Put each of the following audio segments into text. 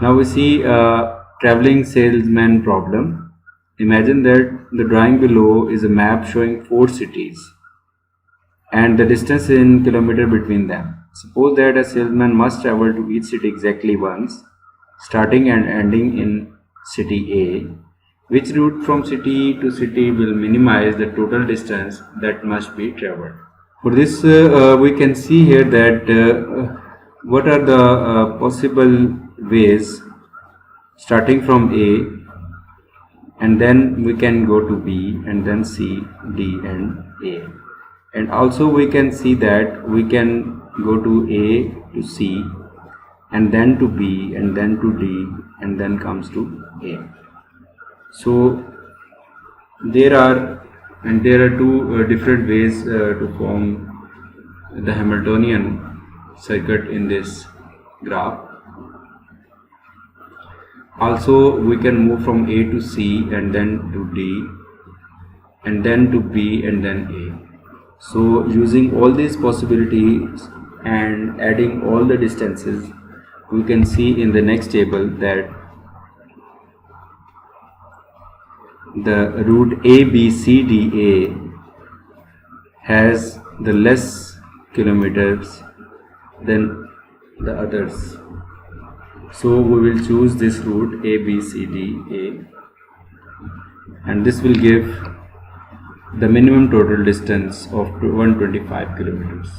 Now we see a traveling salesman problem. Imagine that the drawing below is a map showing 4 cities and the distance in kilometer between them. Suppose that a salesman must travel to each city exactly once, starting and ending in city A. Which route from city to city will minimize the total distance that must be traveled? For this, we can see here that what are the possible ways starting from A, and then we can go to B, and then C, D, and A. And also we can see that we can go to A to C, and then to B, and then to D, and then comes to A. So there are two different ways to form the Hamiltonian circuit in this graph. Also we can move from A to C, and then to D, and then to B, and then A. So using all these possibilities and adding all the distances, we can see in the next table that the route ABCDA has the less kilometers than the others. So we will choose this route ABCDA, and this will give the minimum total distance of 125 kilometers.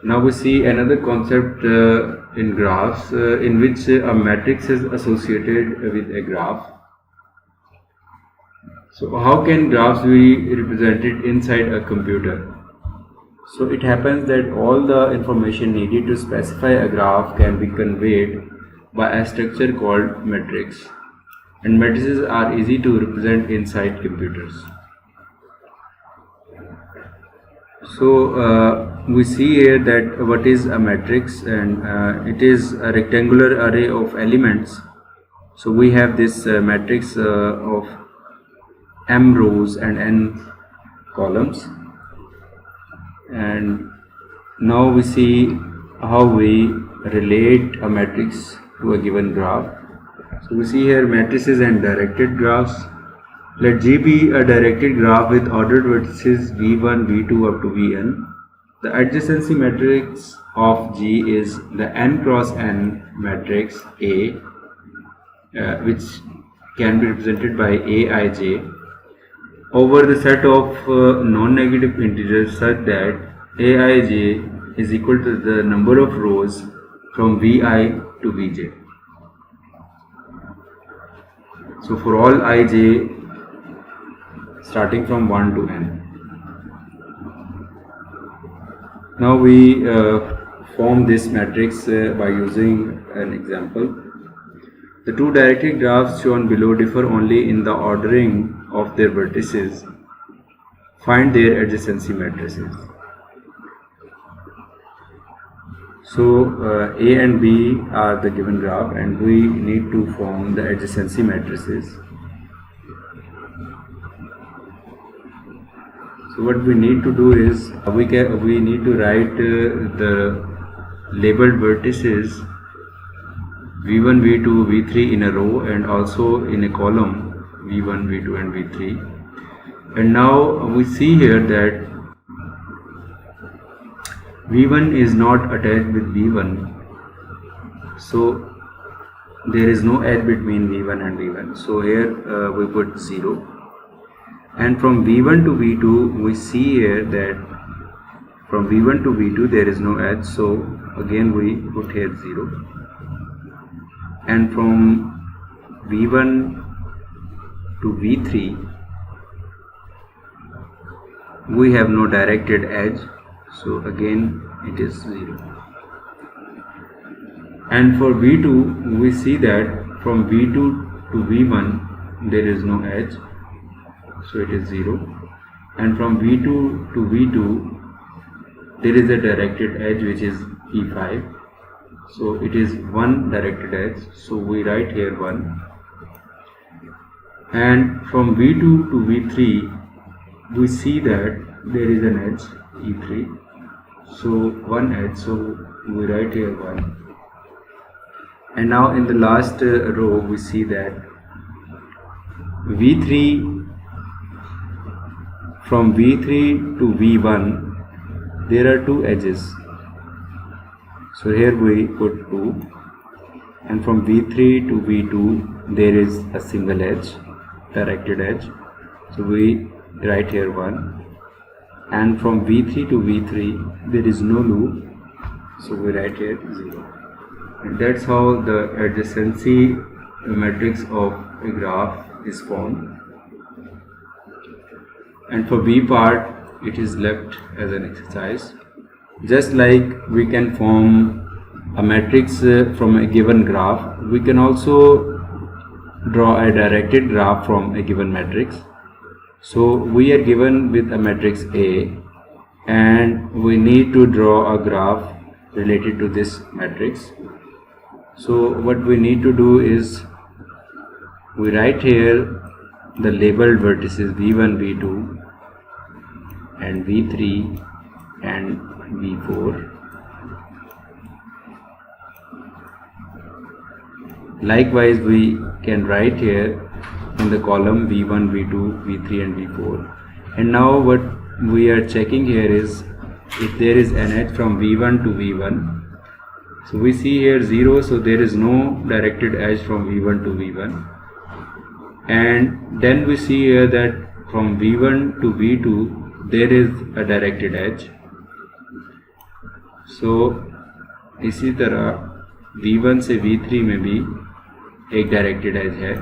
Now we see another concept in graphs in which a matrix is associated with a graph. So how can graphs be represented inside a computer? So it happens that all the information needed to specify a graph can be conveyed by a structure called matrix, and matrices are easy to represent inside computers. So we see here that what is a matrix, and it is a rectangular array of elements. So we have this matrix of m rows and n columns, and now we see how we relate a matrix to a given graph. So we see here matrices and directed graphs. Let G be a directed graph with ordered vertices v1, v2 up to vn. The adjacency matrix of G is the n cross n matrix A, which can be represented by Aij over the set of non-negative integers such that Aij is equal to the number of rows from Vi to Vj. So for all ij starting from 1 to n. Now we form this matrix by using an example. The two directed graphs shown below differ only in the ordering of their vertices. Find their adjacency matrices. So A and B are the given graph, and we need to form the adjacency matrices. So what we need to do is we need to write the labeled vertices v1, v2, v3 in a row and also in a column v1, v2 and v3. And now we see here that v1 is not attached with v1, so there is no edge between v1 and v1. So here we put 0. And from v1 to v2 we see here that from v1 to v2 there is no edge, so again we put here 0. And from v1 to v3 we have no directed edge, so again it is 0. And for v2 we see that from v2 to v1 there is no edge, so it is 0. And from v2 to v2 there is a directed edge which is e5, so it is one directed edge, so we write here 1. And from v2 to v3 we see that there is an edge e3, so one edge, so we write here 1. And now in the last row we see that V3, from V3 to V1 there are two edges. So here we put 2, and from V3 to V2 there is a single edge, directed edge. So we write here 1, and from V3 to V3 there is no loop, so we write here 0. And that's how the adjacency matrix of a graph is formed. And for V part it is left as an exercise. Just like we can form a matrix from a given graph, we can also draw a directed graph from a given matrix. So we are given with a matrix A and we need to draw a graph related to this matrix. So what we need to do is we write here the labeled vertices V1, V2 and V3 and V4. Likewise, we can write here in the column V1, V2, V3 and V4. And now what we are checking here is if there is an edge from V1 to V1. So we see here 0, so there is no directed edge from V1 to V1. And then we see here that from V1 to V2 there is a directed edge. So इसी तरह V1 से V3 में भी एक directed as है,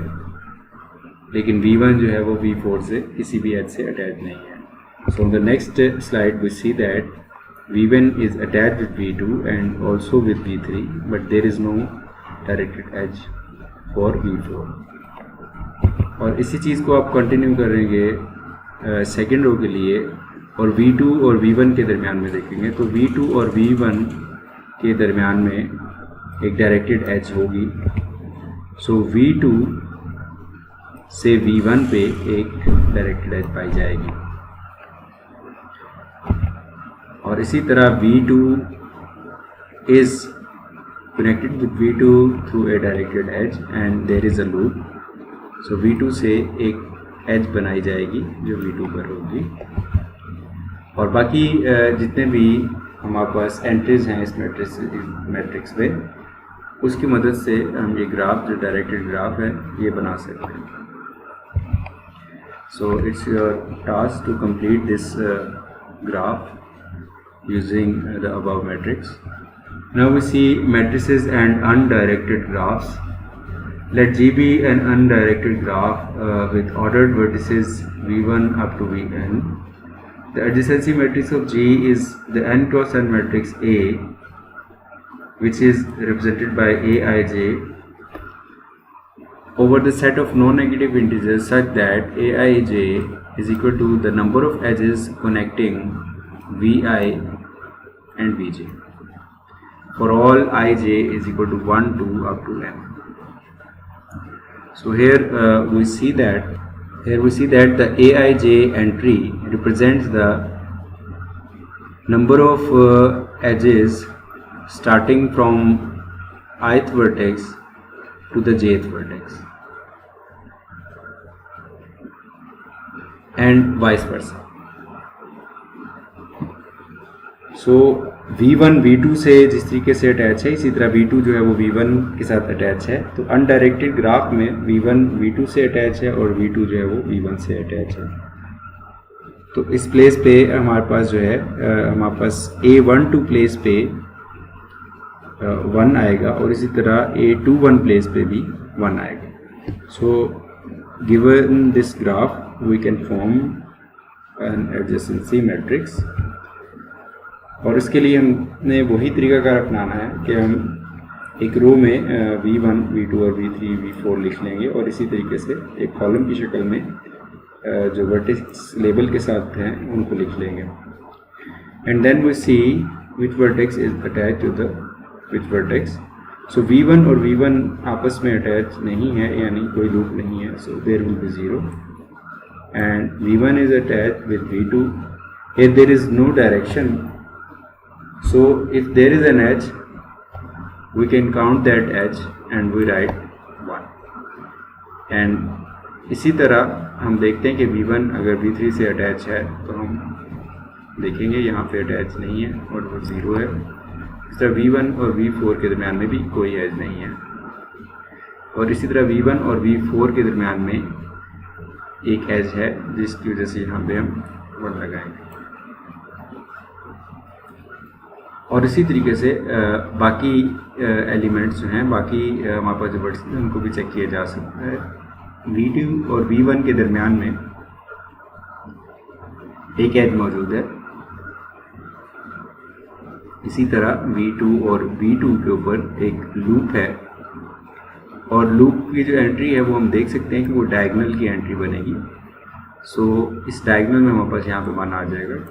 लेकिन V1 जो है वो V4 से किसी भी एज से अटैच नहीं है. So on the next slide we see that V1 is attached with V2 and also with V3, but there is no directed edge for V4. और इसी चीज़ को आप कंटिन्यू करेंगे सेकेंड रो के लिए, और V2 और V1 के दरमियान में देखेंगे तो V2 और V1 के दरमियान में एक डायरेक्टेड एज होगी. सो V2 से V1 पे एक डायरेक्टेड एज पाई जाएगी, और इसी तरह V2 is connected with V2 through a directed edge and there is a loop. So V2 से एक एज बनाई जाएगी जो V2 पर होगी, और बाकी जितने भी हमारे पास एंट्रीज हैं इस मैट्रिक्स में, उसकी मदद से हम ये ग्राफ जो डायरेक्टेड ग्राफ है ये बना सकते हैं. So it's your task to complete this graph using the above matrix. Now we see matrices and undirected graphs. Let G be an undirected graph with ordered vertices V1 up to Vn. The adjacency matrix of G is the n cross n matrix A, which is represented by Aij over the set of non-negative integers such that Aij is equal to the number of edges connecting Vi and Vj for all ij is equal to 1, 2 up to n. So here we see that the Aij entry represents the number of edges starting from ith vertex to the jth vertex and vice versa. So V1 V2 से जिस तरीके से attach है, इसी तरह V2 जो है वो V1 के साथ अटैच है. तो अनडायरेक्टेड ग्राफ में V1 V2 से अटैच है और V2 जो है वो V1 से अटैच है. तो इस प्लेस पे हमारे पास जो है हमारे पास A12 प्लेस पे 1 आएगा और इसी तरह A21 प्लेस पे भी 1 आएगा. So given this graph we can form an adjacency matrix. और इसके लिए हमने वही तरीकाकार अपनाना है कि हम एक रो में V1, V2 और V3, V4 लिख लेंगे और इसी तरीके से एक कॉलम की शक्ल में जो वर्टेक्स लेबल के साथ हैं उनको लिख लेंगे. And then we see which vertex is attach to the which vertex. So V1 और V1 आपस में अटैच नहीं है, यानी कोई लूप नहीं है. So there will be 0 and V1 is attach with V2. Here there is no direction. So if there is an edge, we can count that edge and we write 1 and इसी तरह हम देखते हैं कि V1 अगर V3 से attach है तो हम देखेंगे यहाँ पे अटैच नहीं है और वो 0 है। इस तरह V1 और V4 के दरमियान में भी कोई एज नहीं है और इसी तरह V1 और V4 के दरमियान में एक एज है जिसकी वजह से यहाँ पे हम 1 लगाएंगे। और इसी तरीके से बाकी एलिमेंट्स जो हैं, बाकी हमारे पास जो वर्ड्स हैं उनको भी चेक किया जा सकता है। V2 और V1 के दरमियान में एक एज मौजूद है, इसी तरह V2 और V2 के ऊपर एक लूप है और लूप की जो एंट्री है वो हम देख सकते हैं कि वो डायगोनल की एंट्री बनेगी। सो इस डायगोनल में हमारे पास यहाँ पे मान आ जाएगा।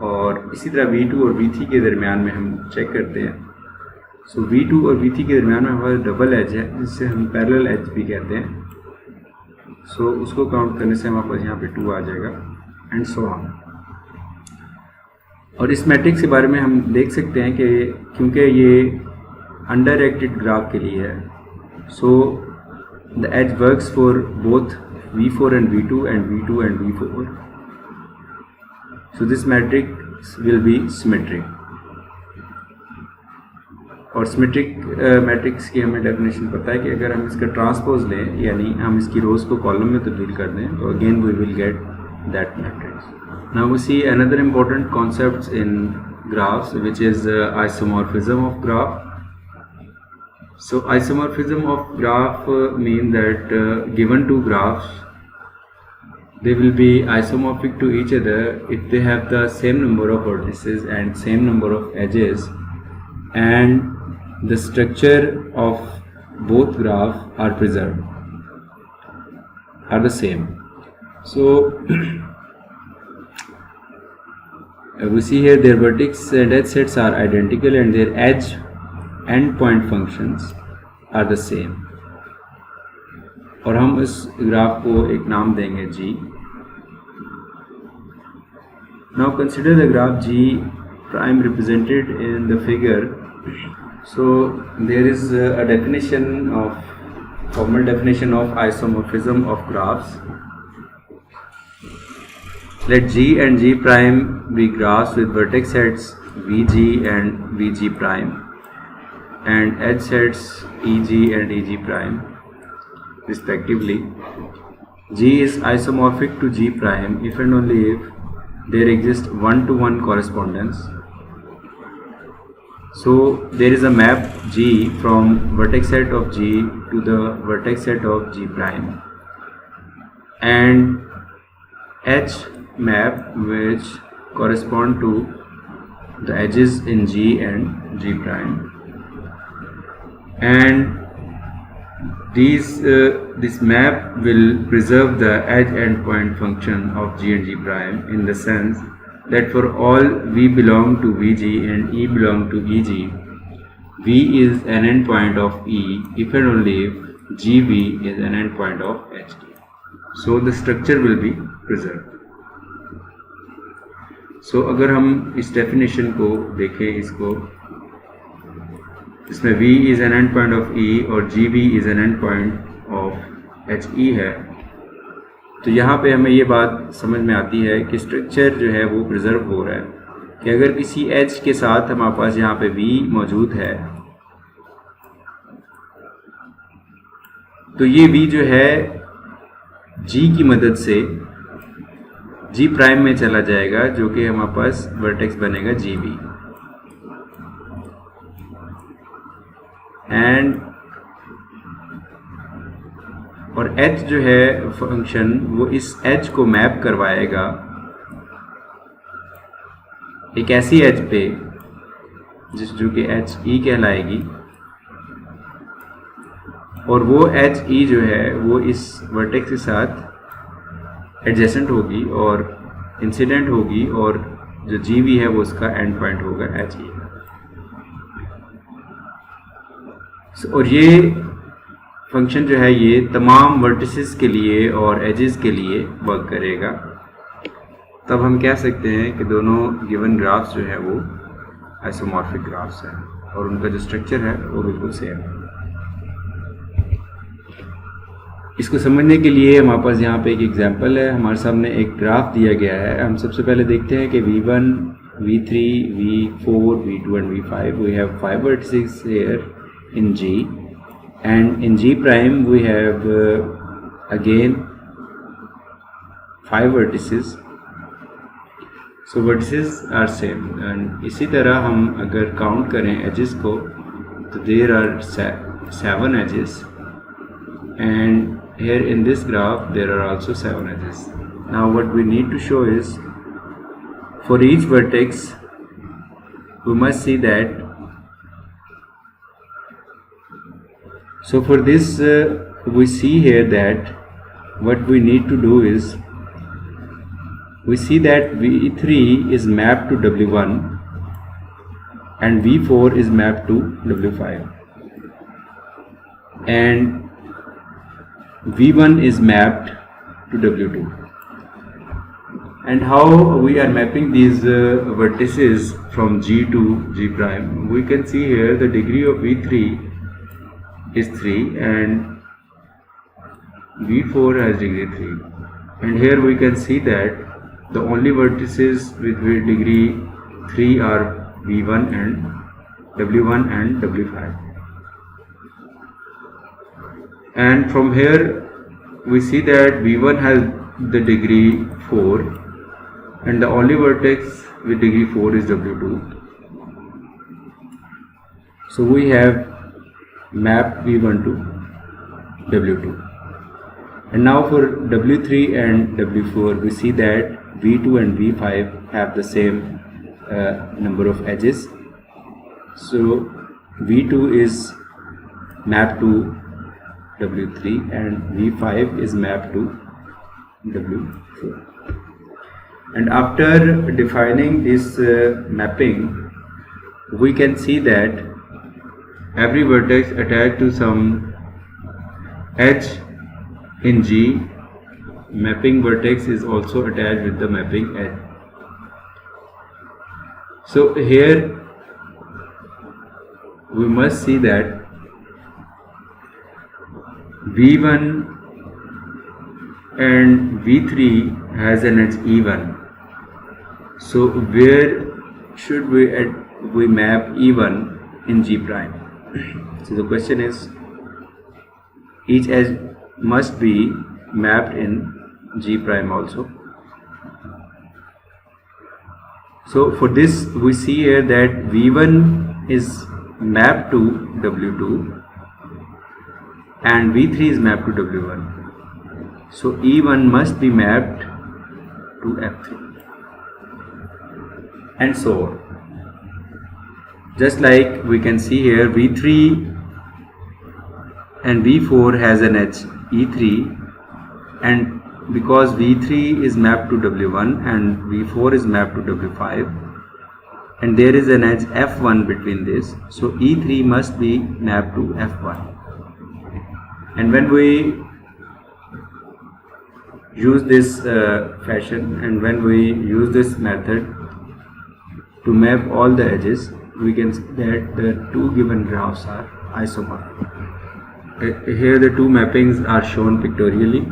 और इसी तरह V2 और V3 के दरमियान में हम चेक करते हैं। सो V2 और V3 के दरमियान में हमारे डबल एज है जिससे हम पैरेलल एज भी कहते हैं। सो उसको काउंट करने से हमारे पास यहाँ पे 2 आ जाएगा एंड सो ऑन। और इस मैट्रिक्स के बारे में हम देख सकते हैं कि क्योंकि ये अनडायरेक्टेड ग्राफ के लिए है, so the edge works for both V4 and V2 and V2 and V4. So this matrix will be symmetric. और सिमेट्रिक मैट्रिक्स की हमें डेफिनेशन पता है कि अगर हम इसका ट्रांसपोज लें यानी हम इसकी रोज को कॉलम में तब्दील कर दें तो again we will get that matrix. Now we see another important concepts in graphs which is isomorphism of graph. So isomorphism of graph mean that given two graphs they will be isomorphic to each other if they have the same number of vertices and same number of edges and the structure of both graphs are preserved, are the same. So we see here their vertex and edge sets are identical and their edge end point functions are the same. और हम इस graph को एक नाम देंगे G. Now consider the graph G prime represented in the figure. So there is a definition of formal definition of isomorphism of graphs. Let G and G prime be graphs with vertex sets VG and VG prime and edge sets EG and EG prime respectively. G is isomorphic to G prime if and only if there exists one-to-one correspondence. So there is a map G from vertex set of G to the vertex set of G prime and H map which correspond to the edges in G and G prime, and this map will preserve the edge endpoint function of G and G prime in the sense that for all V belong to VG and E belong to EG, V is an endpoint of E if and only if GV is an endpoint of HG. So the structure will be preserved. So अगर हम इस definition को देखें, इसको इसमें V is an endpoint of E और GV is an endpoint of HE है, तो यहाँ पे हमें ये बात समझ में आती है कि स्ट्रक्चर जो है वो प्रिजर्व हो रहा है कि अगर किसी एज के साथ हमारे पास यहाँ पे V मौजूद है तो ये V जो है G की मदद से G प्राइम में चला जाएगा जो कि हमारे पास वर्टेक्स बनेगा GV एंड और H जो है फंक्शन वो इस H को मैप करवाएगा एक ऐसी एज पे जो कि HE कहलाएगी और वो HE जो है वो इस वर्टेक्स के साथ एडजेसेंट होगी और इंसिडेंट होगी और जो GV है वो उसका एंड पॉइंट होगा HE। और ये फंक्शन जो है ये तमाम वर्टिसेस के लिए और एजेस के लिए वर्क करेगा। तब हम कह सकते हैं कि दोनों गिवन ग्राफ्स जो है वो आइसोमॉर्फिक ग्राफ्स हैं और उनका जो स्ट्रक्चर है वो बिल्कुल सेम है। इसको समझने के लिए हमारे पास यहाँ पे एक एग्जांपल है। हमारे सामने एक ग्राफ दिया गया है। हम सबसे पहले देखते हैं कि V1, V3, V4, V2 and V5 we have 5 vertices here in G, and in G prime we have again 5 vertices. So vertices are same, and इसी तरह हम अगर काउंट करें edges को तो there are 7 edges, and here in this graph there are also 7 edges. Now what we need to show is, for each vertex we must see that, so for this we see here that what we need to do is, we see that V3 is mapped to W1 and V4 is mapped to W5, and V1 is mapped to W2. And how we are mapping these vertices from G to G prime? We can see here the degree of V3 is 3 and V4 has degree 3, and here we can see that the only vertices with degree 3 are V1 and W1 and W5. And from here we see that V1 has the degree 4 and the only vertex with degree 4 is W2. So we have mapped V1 to W2. And now for W3 and W4 we see that V2 and V5 have the same number of edges. So V2 is mapped to W3 and V5 is mapped to W4. And after defining this mapping, we can see that every vertex attached to some edge in G, mapping vertex is also attached with the mapping edge. So here we must see that V1 and V3 has an edge E1. So where should we map E1 in G prime? So the question is, each edge must be mapped in G prime also. So for this we see here that V1 is mapped to W2 and V3 is mapped to W1. So E1 must be mapped to F3 and so on. Just like we can see here, V3 and V4 has an edge E3, and because V3 is mapped to W1 and V4 is mapped to W5 and there is an edge F1 between this, so E3 must be mapped to F1. And when we use this fashion and when we use this method to map all the edges, we can see that the two given graphs are isomorphic. Here the two mappings are shown pictorially.